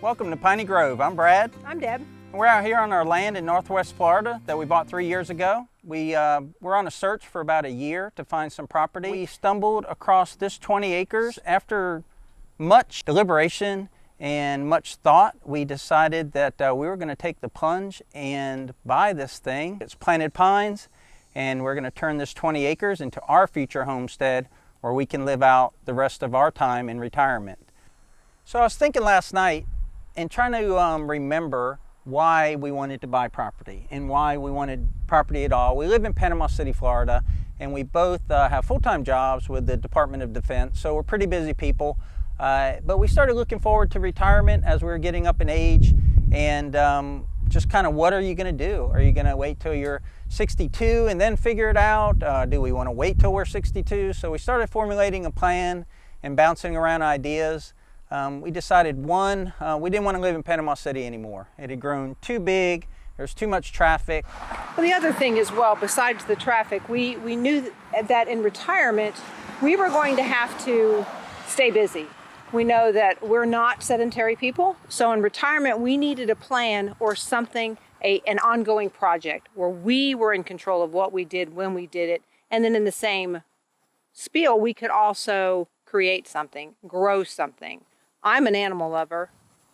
Welcome to Piney Grove. I'm Brad. I'm Deb. We're out here on our land in Northwest Florida that we bought 3 years ago. We're on a search for about a year to find some property. We stumbled across this 20 acres. After much deliberation and much thought, we decided that we were going to take the plunge and buy this thing. It's planted pines, and we're going to turn this 20 acres into our future homestead where we can live out the rest of our time in retirement. So I was thinking last night and trying to remember why we wanted to buy property and why we wanted property at all. We live in Panama City, Florida, and we both have full-time jobs with the Department of Defense, so we're pretty busy people. But we started looking forward to retirement as we were getting up in age, and just kind of, what are you going to do? Are you going to wait till you're 62 and then figure it out? Do we want to wait till we're 62? So we started formulating a plan and bouncing around ideas. We decided, one, we didn't want to live in Panama City anymore. It had grown too big. There's too much traffic. Well, the other thing as well, besides the traffic, we knew that in retirement, we were going to have to stay busy. We know that we're not sedentary people. So in retirement, we needed a plan or something, an ongoing project where we were in control of what we did, when we did it. And then in the same spiel, we could also create something, grow something. I'm an animal lover,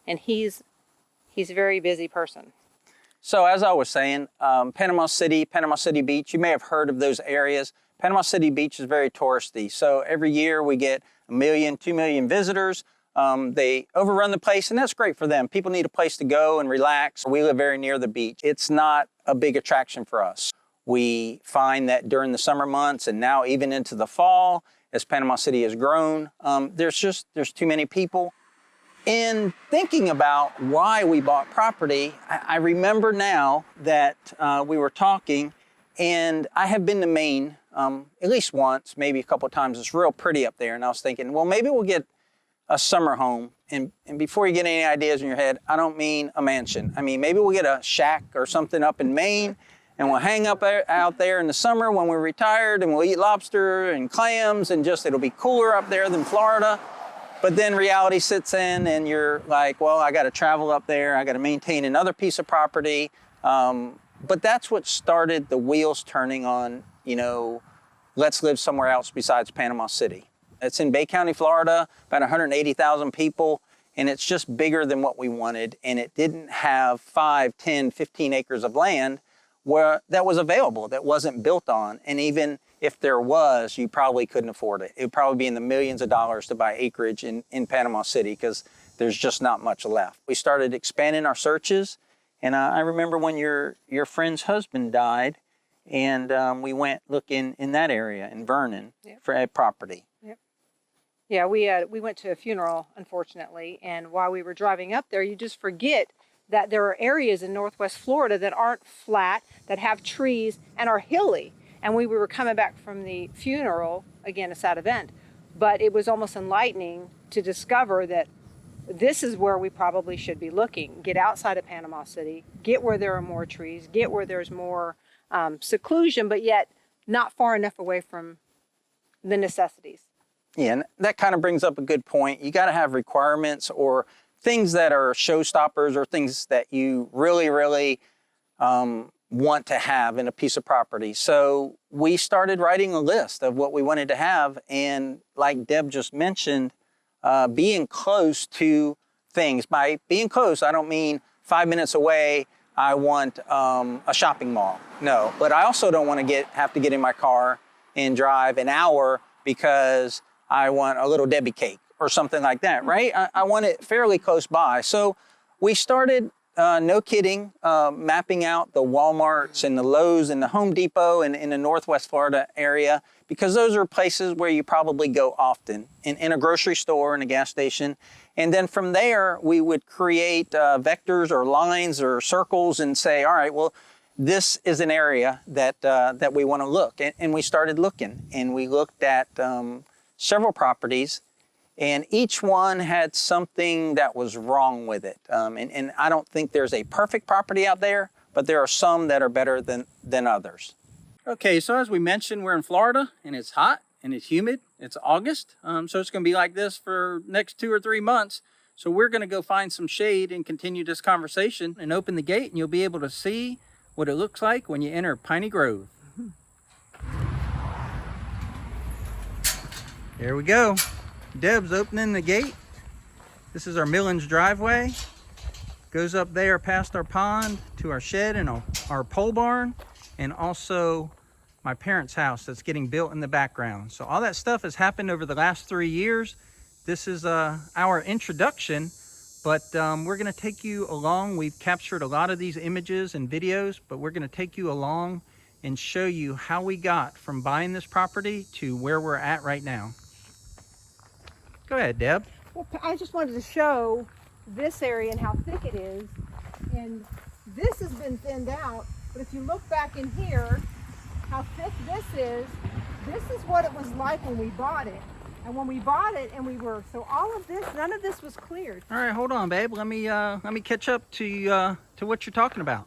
and he's a very busy person. So as I was saying, Panama City Beach, you may have heard of those areas. Panama City Beach is very touristy. So every year we get 1 million, 2 million visitors. They overrun the place, and that's great for them. People need a place to go and relax. We live very near the beach. It's not a big attraction for us. We find that during the summer months and now even into the fall, as Panama City has grown, there's too many people. In thinking about why we bought property, I remember now that we were talking, and I have been to Maine at least once, maybe a couple of times. It's real pretty up there, and I was thinking, well, maybe we'll get a summer home. And before you get any ideas in your head, I don't mean a mansion. I mean, maybe we'll get a shack or something up in Maine, and we'll hang up out there in the summer when we're retired, and we'll eat lobster and clams, and it'll be cooler up there than Florida. But then reality sits in, and you're like, well, I got to travel up there. I got to maintain another piece of property. But that's what started the wheels turning on, let's live somewhere else besides Panama City. It's in Bay County, Florida, about 180,000 people, and it's just bigger than what we wanted. And it didn't have 5, 10, 15 acres of land that was available, that wasn't built on. And even if there was, you probably couldn't afford it. It would probably be in the millions of dollars to buy acreage in Panama City, because there's just not much left. We started expanding our searches, and I remember when your friend's husband died, and we went looking in that area in Vernon for a property. Yep. Yeah, we went to a funeral, unfortunately, and while we were driving up there, you just forget that there are areas in Northwest Florida that aren't flat, that have trees, and are hilly. And we were coming back from the funeral, again, a sad event, but it was almost enlightening to discover that this is where we probably should be looking. Get outside of Panama City, get where there are more trees, get where there's more seclusion, but yet not far enough away from the necessities. Yeah, and that kind of brings up a good point. You got to have requirements or things that are showstoppers, or things that you really, really want to have in a piece of property. So we started writing a list of what we wanted to have, and like Deb just mentioned, being close to things. By being close, I don't mean 5 minutes away, I want a shopping mall. No, but I also don't want to have to get in my car and drive an hour because I want a little Debbie cake or something like that, right? I want it fairly close by. So we started, no kidding, mapping out the Walmarts and the Lowe's and the Home Depot in the Northwest Florida area, because those are places where you probably go often, in a grocery store and a gas station. And then from there, we would create vectors or lines or circles and say, all right, well, this is an area that we want to look. And we started looking, and we looked at several properties, and each one had something that was wrong with it. And I don't think there's a perfect property out there, but there are some that are better than others. Okay, so as we mentioned, we're in Florida, and it's hot and it's humid. It's August, so it's going to be like this for next 2 or 3 months. So we're going to go find some shade and continue this conversation and open the gate, and you'll be able to see what it looks like when you enter Piney Grove. There we go. Deb's opening the gate. This is our Millings driveway. Goes up there past our pond to our shed and our pole barn, and also my parents' house that's getting built in the background. So all that stuff has happened over the last 3 years. This is our introduction, but we're gonna take you along. We've captured a lot of these images and videos, but we're gonna take you along and show you how we got from buying this property to where we're at right now. Go ahead, Deb. Well, I just wanted to show this area and how thick it is. And this has been thinned out, but if you look back in here, how thick this is what it was like when we bought it. And when we bought it and so all of this, none of this was cleared. All right, hold on, babe. Let me catch up to what you're talking about.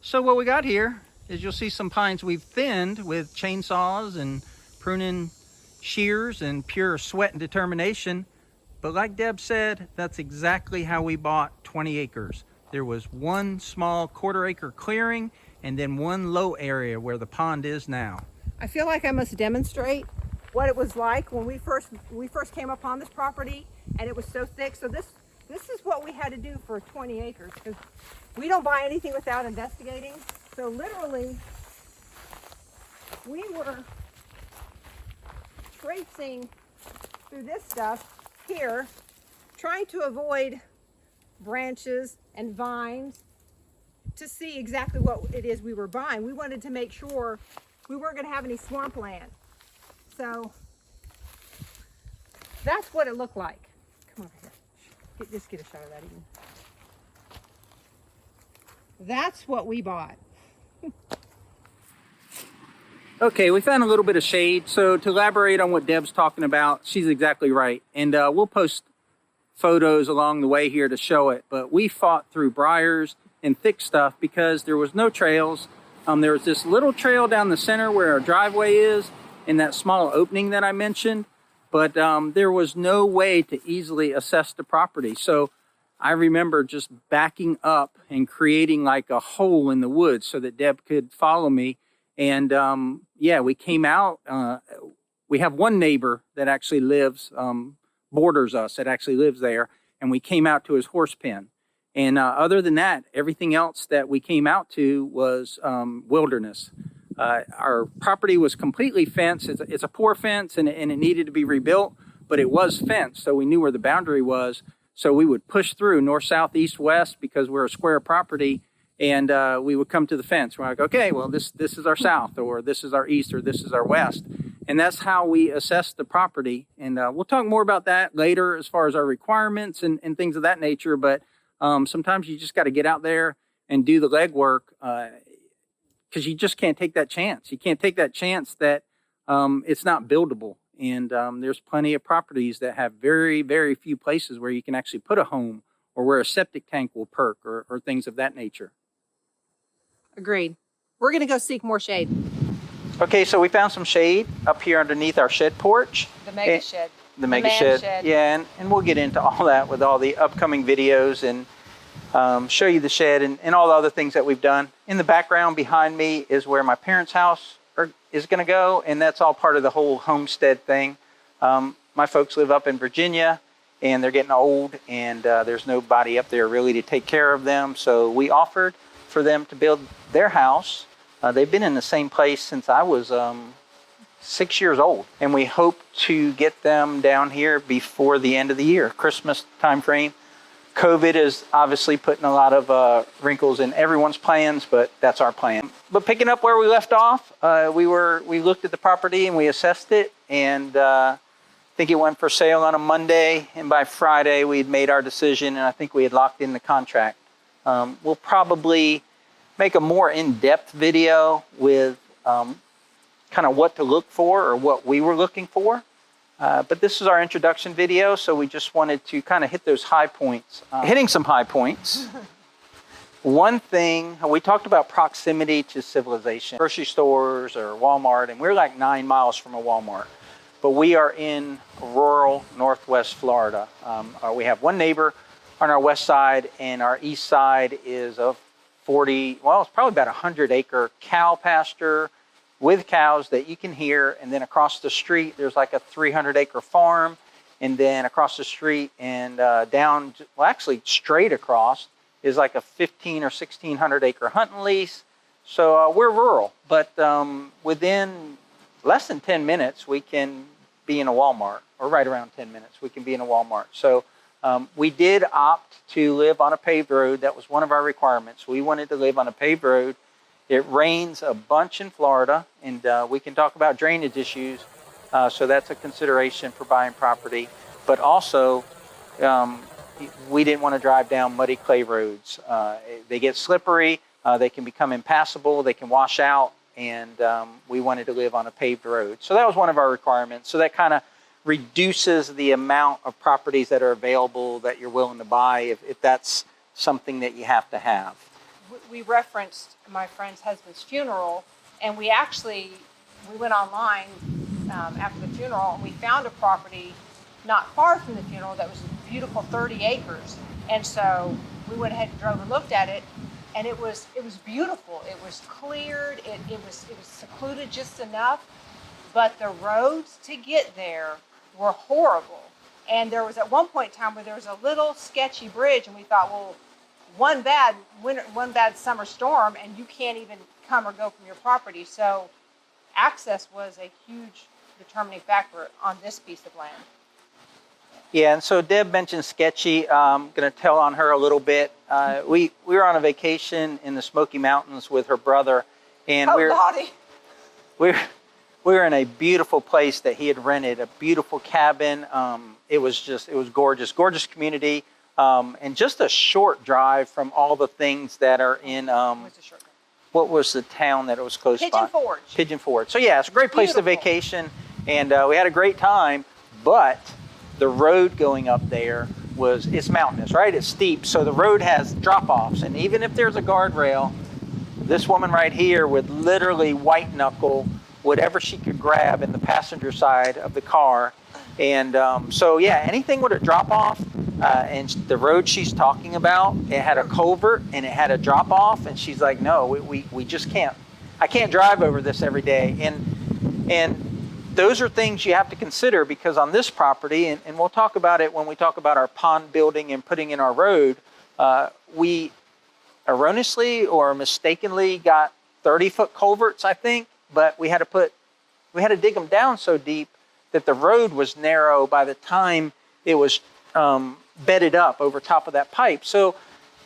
So what we got here is you'll see some pines we've thinned with chainsaws and pruning shears and pure sweat and determination. But like Deb said, that's exactly how we bought 20 acres. There was one small quarter-acre clearing and then one low area where the pond is now. I feel like I must demonstrate what it was like when we first came upon this property, and it was so thick. So this is what we had to do for 20 acres, because we don't buy anything without investigating. So literally, we were tracing through this stuff here, trying to avoid branches and vines to see exactly what it is we were buying. We wanted to make sure we weren't going to have any swampland. So that's what it looked like. Come over here. Just get a shot of that even. That's what we bought. Okay, we found a little bit of shade. So to elaborate on what Deb's talking about, she's exactly right. And we'll post photos along the way here to show it. But we fought through briars and thick stuff because there was no trails. There was this little trail down the center where our driveway is, in that small opening that I mentioned, but there was no way to easily assess the property. So I remember just backing up and creating like a hole in the woods so that Deb could follow me. And yeah, we came out. We have one neighbor that actually lives, borders us, that actually lives there, and we came out to his horse pen. And other than that, everything else that we came out to was wilderness. Our property was completely fenced. It's a poor fence, and it needed to be rebuilt, but it was fenced, so we knew where the boundary was. So we would push through north, south, east, west, because we're a square property, and we would come to the fence. We're like, okay, well, this is our south, or this is our east, or this is our west. And that's how we assess the property. And we'll talk more about that later as far as our requirements and things of that nature. But sometimes you just got to get out there and do the legwork, because you just can't take that chance. You can't take that chance that it's not buildable. And there's plenty of properties that have very, very few places where you can actually put a home, or where a septic tank will perk, or things of that nature. Agreed. We're going to go seek more shade. Okay, so we found some shade up here underneath our shed porch. The mega shed. The mega shed. Yeah, and we'll get into all that with all the upcoming videos, and show you the shed and all the other things that we've done. In the background behind me is where my parents' house is going to go, and that's all part of the whole homestead thing. My folks live up in Virginia, and they're getting old, and there's nobody up there really to take care of them. So we offered for them to build their house. They've been in the same place since I was 6 years old, and we hope to get them down here before the end of the year, Christmas time frame. COVID is obviously putting a lot of wrinkles in everyone's plans, but that's our plan. But picking up where we left off, we looked at the property and we assessed it, and I think it went for sale on a Monday, and by Friday we had made our decision, and I think we had locked in the contract. We'll probably make a more in-depth video with kind of what to look for, or what we were looking for. But this is our introduction video, so we just wanted to kind of hit those high points. Hitting some high points. One thing, we talked about proximity to civilization. Grocery stores or Walmart, and we're like 9 miles from a Walmart. but we are in rural Northwest Florida. We have one neighbor on our west side, and our east side is a 40, well, it's probably about 100-acre cow pasture with cows that you can hear. And then across the street, there's like a 300-acre farm. And then across the street and down, well, actually straight across, is like a 15 or 1,600-acre hunting lease. So we're rural, but within less than 10 minutes, we can be in a Walmart, or right around 10 minutes, we can be in a Walmart. So we did opt to live on a paved road. That was one of our requirements. We wanted to live on a paved road. It rains a bunch in Florida, and we can talk about drainage issues. So that's a consideration for buying property. But also, we didn't want to drive down muddy clay roads. They get slippery, they can become impassable, they can wash out, and we wanted to live on a paved road. So that was one of our requirements. So that kind of reduces the amount of properties that are available that you're willing to buy if that's something that you have to have. We referenced my friend's husband's funeral, and we went online after the funeral, and we found a property not far from the funeral that was a beautiful 30 acres. And so we went ahead and drove and looked at it, and it was beautiful. It was cleared, it was secluded just enough, but the roads to get there were horrible. And there was at one point in time where there was a little sketchy bridge, and we thought, well, one bad summer storm and you can't even come or go from your property. So access was a huge determining factor on this piece of land. Yeah, and so Deb mentioned sketchy. I'm going to tell on her a little bit. We were on a vacation in the Smoky Mountains with her brother, and we were in a beautiful place that he had rented, a beautiful cabin. It was gorgeous community. And just a short drive from all the things that are in, what was the town that it was close by? Pigeon Forge. So yeah, it's a great place to vacation, and we had a great time, but the road going up there it's mountainous, right? It's steep, so the road has drop-offs, and even if there's a guardrail, this woman right here would literally white knuckle whatever she could grab in the passenger side of the car. And so yeah, anything with a drop-off, and the road she's talking about, it had a culvert and it had a drop off, and she's like, no, we just can't. I can't drive over this every day. And those are things you have to consider, because on this property, and we'll talk about it when we talk about our pond building and putting in our road, we erroneously or mistakenly got 30-foot culverts, I think, but we had to dig them down so deep that the road was narrow by the time it was bedded up over top of that pipe. So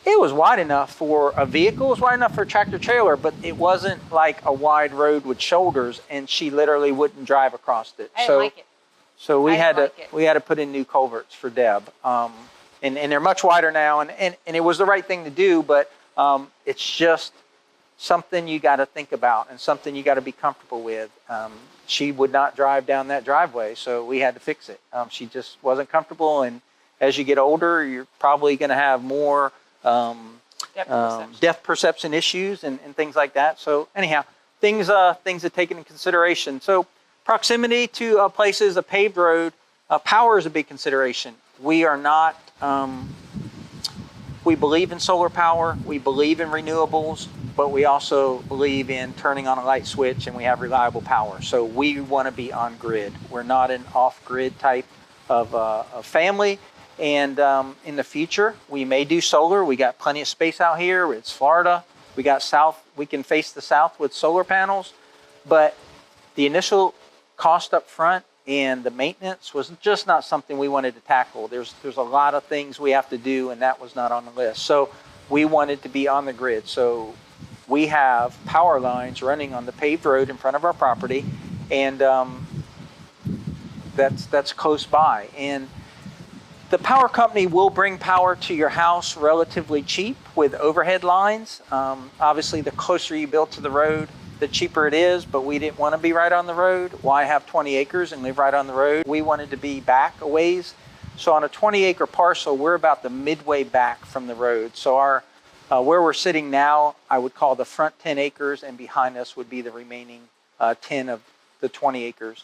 it was wide enough for a vehicle, it was wide enough for a tractor trailer, but it wasn't like a wide road with shoulders, and she literally wouldn't drive across it. I didn't like it. So we had to put in new culverts for Deb. And they're much wider now, and it was the right thing to do, but it's just something you got to think about and something you got to be comfortable with. She would not drive down that driveway, so we had to fix it. She just wasn't comfortable, and as you get older, you're probably going to have more depth perception issues and things like that. So anyhow, things to take into consideration. So proximity to places, a paved road, power is a big consideration. We are not, we believe in solar power, we believe in renewables, but we also believe in turning on a light switch, and we have reliable power. So we want to be on grid. We're not an off-grid type of family. And in the future, we may do solar. We got plenty of space out here. It's Florida. We got south. We can face the south with solar panels. But the initial cost up front and the maintenance was just not something we wanted to tackle. There's a lot of things we have to do, and that was not on the list. So we wanted to be on the grid. So we have power lines running on the paved road in front of our property, and that's close by. And the power company will bring power to your house relatively cheap with overhead lines. Obviously, the closer you build to the road, the cheaper it is, but we didn't want to be right on the road. Why have 20 acres and live right on the road? We wanted to be back a ways. So on a 20-acre parcel, we're about the midway back from the road. So our where we're sitting now, I would call the front 10 acres, and behind us would be the remaining 10 of the 20 acres.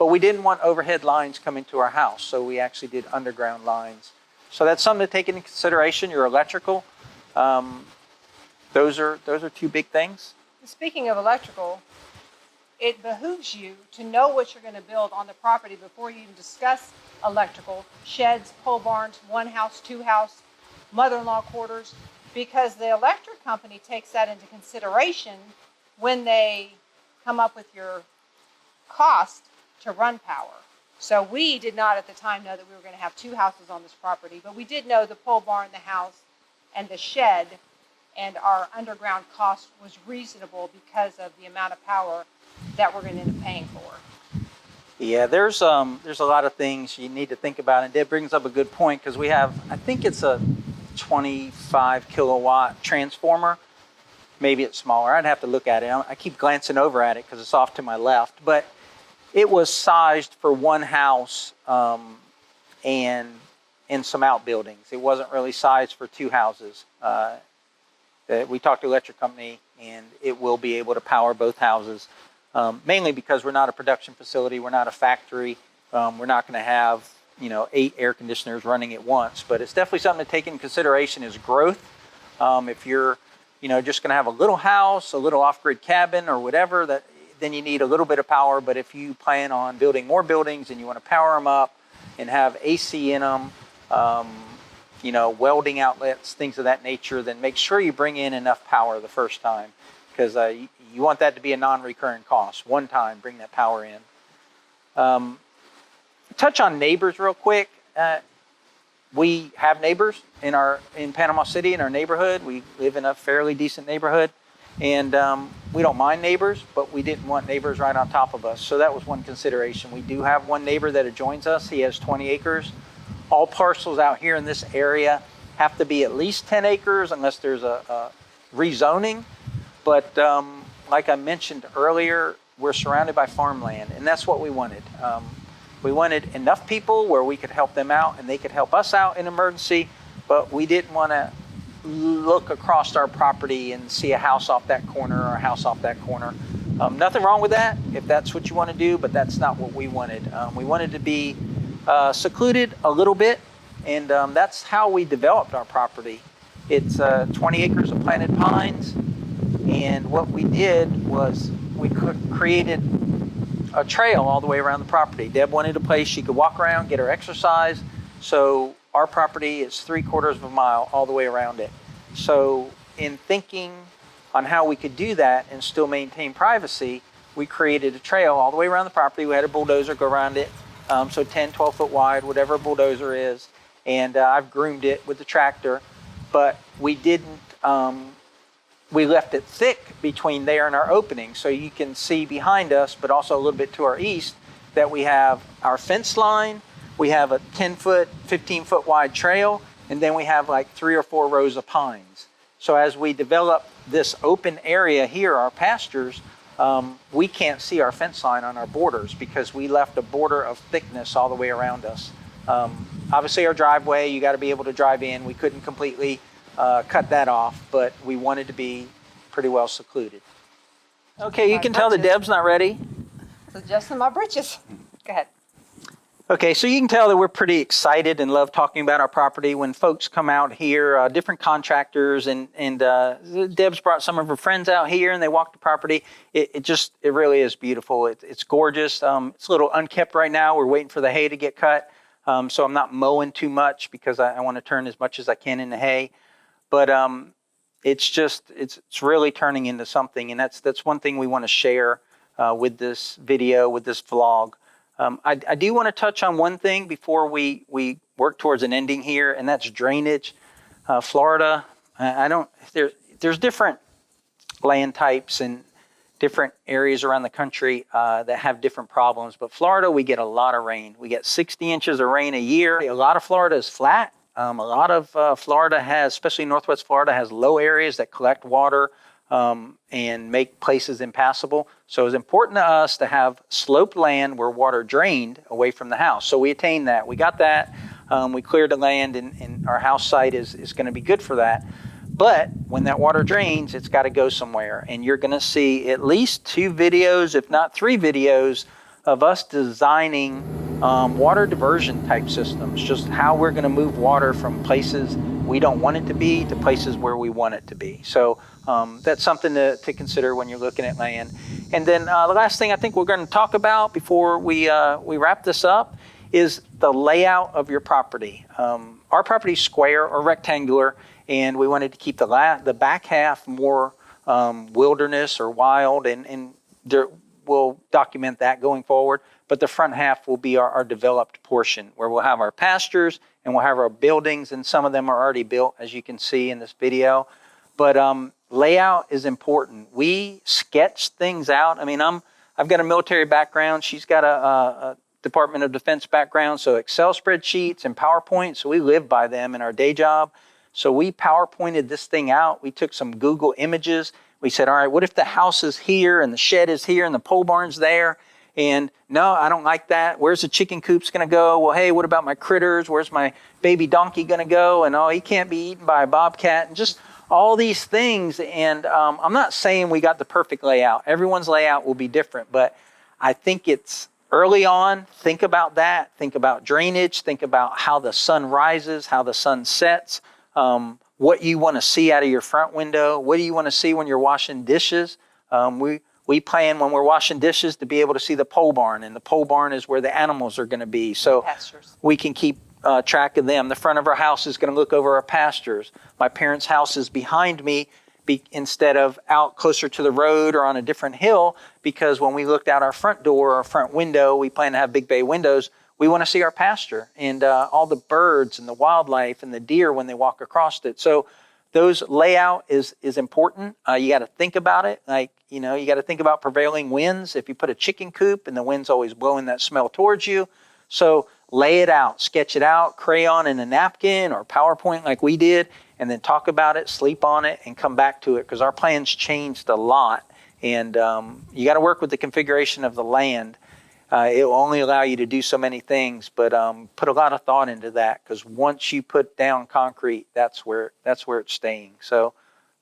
but we didn't want overhead lines coming to our house, so we actually did underground lines. So that's something to take into consideration. Your electrical, those are two big things. Speaking of electrical, it behooves you to know what you're going to build on the property before you even discuss electrical, sheds, pole barns, one house, two house, mother-in-law quarters, because the electric company takes that into consideration when they come up with your cost to run power. So we did not at the time know that we were going to have two houses on this property, but we did know the pole barn, the house, and the shed, and our underground cost was reasonable because of the amount of power that we're going to end up paying for. Yeah, there's a lot of things you need to think about, and Deb brings up a good point, because we have, I think it's a 25 kilowatt transformer. Maybe it's smaller. I'd have to look at it. I keep glancing over at it because it's off to my left, but it was sized for one house and some outbuildings. It wasn't really sized for two houses. We talked to the electric company, and it will be able to power both houses, mainly because we're not a production facility. We're not a factory. We're not going to have 8 air conditioners running at once, but it's definitely something to take into consideration is growth. If you're just going to have a little house, a little off-grid cabin or whatever, then you need a little bit of power. But if you plan on building more buildings and you want to power them up and have AC in them, welding outlets, things of that nature, then make sure you bring in enough power the first time, because you want that to be a non-recurring cost. One time, bring that power in. Touch on neighbors real quick. We have neighbors in Panama City, in our neighborhood. We live in a fairly decent neighborhood, and we don't mind neighbors, but we didn't want neighbors right on top of us. So that was one consideration. We do have one neighbor that adjoins us. He has 20 acres. All parcels out here in this area have to be at least 10 acres unless there's a rezoning. But like I mentioned earlier, we're surrounded by farmland, and that's what we wanted. We wanted enough people where we could help them out and they could help us out in emergency, but we didn't want to look across our property and see a house off that corner or a house off that corner. Nothing wrong with that if that's what you want to do, but that's not what we wanted. We wanted to be secluded a little bit, and that's how we developed our property. It's 20 acres of planted pines, and what we did was we created a trail all the way around the property. Deb wanted a place she could walk around, get her exercise. So our property is 3/4 of a mile all the way around it. So in thinking on how we could do that and still maintain privacy, we created a trail all the way around the property. We had a bulldozer go around it. So 10, 12 foot wide, whatever a bulldozer is. And I've groomed it with the tractor, but we didn't, we left it thick between there and our opening, so you can see behind us, but also a little bit to our east, that we have our fence line, we have a 10 foot, 15 foot wide trail, and then we have like 3 or 4 rows of pines. So as we develop this open area here, our pastures, we can't see our fence line on our borders because we left a border of thickness all the way around us. Obviously our driveway, you got to be able to drive in. We couldn't completely cut that off, but we wanted to be pretty well secluded. Okay, you can tell that Deb's not ready. Adjusting my britches. Go ahead. Okay, so you can tell that we're pretty excited and love talking about our property. When folks come out here, different contractors, and Deb's brought some of her friends out here and they walk the property. It really is beautiful. It's gorgeous. It's a little unkept right now. We're waiting for the hay to get cut. So I'm not mowing too much because I want to turn as much as I can into hay. But it's really turning into something, and that's one thing we want to share with this video, with this vlog. I do want to touch on one thing before we work towards an ending here, and that's drainage. Florida, there's different land types and different areas around the country that have different problems. But Florida, we get a lot of rain. We get 60 inches of rain a year. A lot of Florida is flat. A lot of Florida has, especially Northwest Florida, has low areas that collect water and make places impassable. So it's important to us to have sloped land where water drained away from the house. So we attained that. We got that. We cleared the land, and our house site is going to be good for that. But when that water drains, it's got to go somewhere. And you're going to see at least 2 videos, if not 3 videos, of us designing water diversion type systems, just how we're going to move water from places we don't want it to be to places where we want it to be. So that's something to consider when you're looking at land. And then the last thing I think we're going to talk about before we wrap this up is the layout of your property. Our property is square or rectangular, and we wanted to keep the back half more wilderness or wild, and we'll document that going forward. But the front half will be our developed portion, where we'll have our pastures and we'll have our buildings, and some of them are already built, as you can see in this video. But layout is important. We sketch things out. I mean, I've got a military background. She's got a Department of Defense background, so Excel spreadsheets and PowerPoint, so we live by them in our day job. So we PowerPointed this thing out. We took some Google images. We said, all right, what if the house is here and the shed is here and the pole barn's there? And no, I don't like that. Where's the chicken coop's going to go? Well, hey, what about my critters? Where's my baby donkey going to go? And oh, he can't be eaten by a bobcat. And just all these things. And I'm not saying we got the perfect layout. Everyone's layout will be different. But I think it's early on, think about that. Think about drainage. Think about how the sun rises, how the sun sets, what you want to see out of your front window. What do you want to see when you're washing dishes? We plan when we're washing dishes to be able to see the pole barn, and the pole barn is where the animals are going to be. So Pastures. We can keep track of them. The front of our house is going to look over our pastures. My parents' house is behind me instead of out closer to the road or on a different hill, because when we looked out our front door or front window, we plan to have big bay windows. We want to see our pasture and all the birds and the wildlife and the deer when they walk across it. So those layout is important. You got to think about it. You got to think about prevailing winds. If you put a chicken coop and the wind's always blowing that smell towards you. So lay it out, sketch it out, crayon in a napkin or PowerPoint like we did, and then talk about it, sleep on it, and come back to it, because our plans changed a lot. And you got to work with the configuration of the land. It will only allow you to do so many things, but put a lot of thought into that, because once you put down concrete, that's where it's staying. So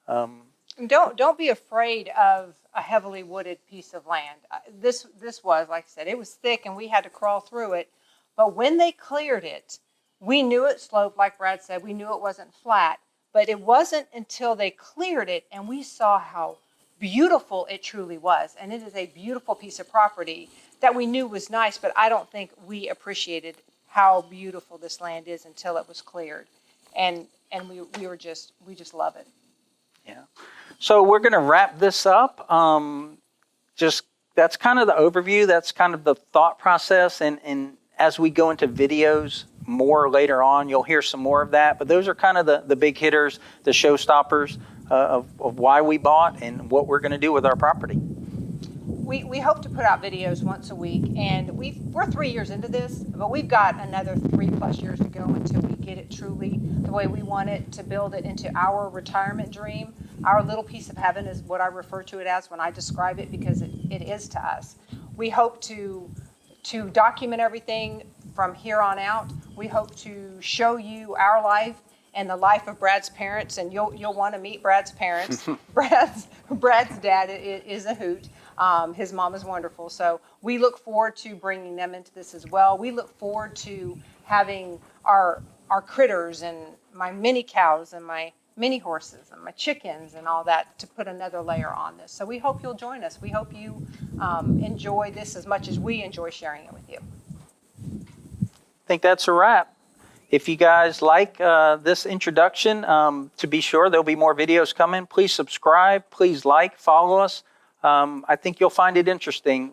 don't be afraid of a heavily wooded piece of land. This was, like I said, it was thick and we had to crawl through it. But when they cleared it, we knew it sloped, like Brad said. We knew it wasn't flat, but it wasn't until they cleared it and we saw how beautiful it truly was. And it is a beautiful piece of property that we knew was nice, but I don't think we appreciated how beautiful this land is until it was cleared. And we just love it. Yeah. So we're going to wrap this up. That's kind of the overview. That's kind of the thought process. And as we go into videos more later on, you'll hear some more of that. But those are kind of the big hitters, the showstoppers of why we bought and what we're going to do with our property. We hope to put out videos once a week, and we're 3 years into this, but we've got another 3+ years to go until we get it truly the way we want it, to build it into our retirement dream. Our little piece of heaven is what I refer to it as when I describe it, because it is to us. We hope to document everything from here on out. We hope to show you our life and the life of Brad's parents, and you'll want to meet Brad's parents. Brad's dad is a hoot. His mom is wonderful. So we look forward to bringing them into this as well. We look forward to having our critters and my mini cows and my mini horses and my chickens and all that to put another layer on this. So we hope you'll join us. We hope you enjoy this as much as we enjoy sharing it with you. I think that's a wrap. If you guys like this introduction, to be sure there'll be more videos coming. Please subscribe. Please follow us. I think you'll find it interesting.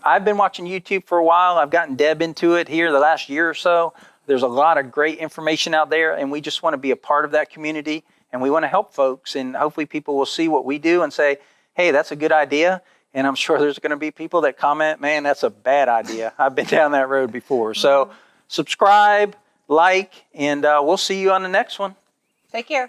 I've been watching YouTube for a while. I've gotten Deb into it here the last year or so. There's a lot of great information out there, and we just want to be a part of that community, and we want to help folks. And hopefully people will see what we do and say, hey, that's a good idea. And I'm sure there's going to be people that comment, man, that's a bad idea. I've been down that road before. So subscribe, and we'll see you on the next one. Take care.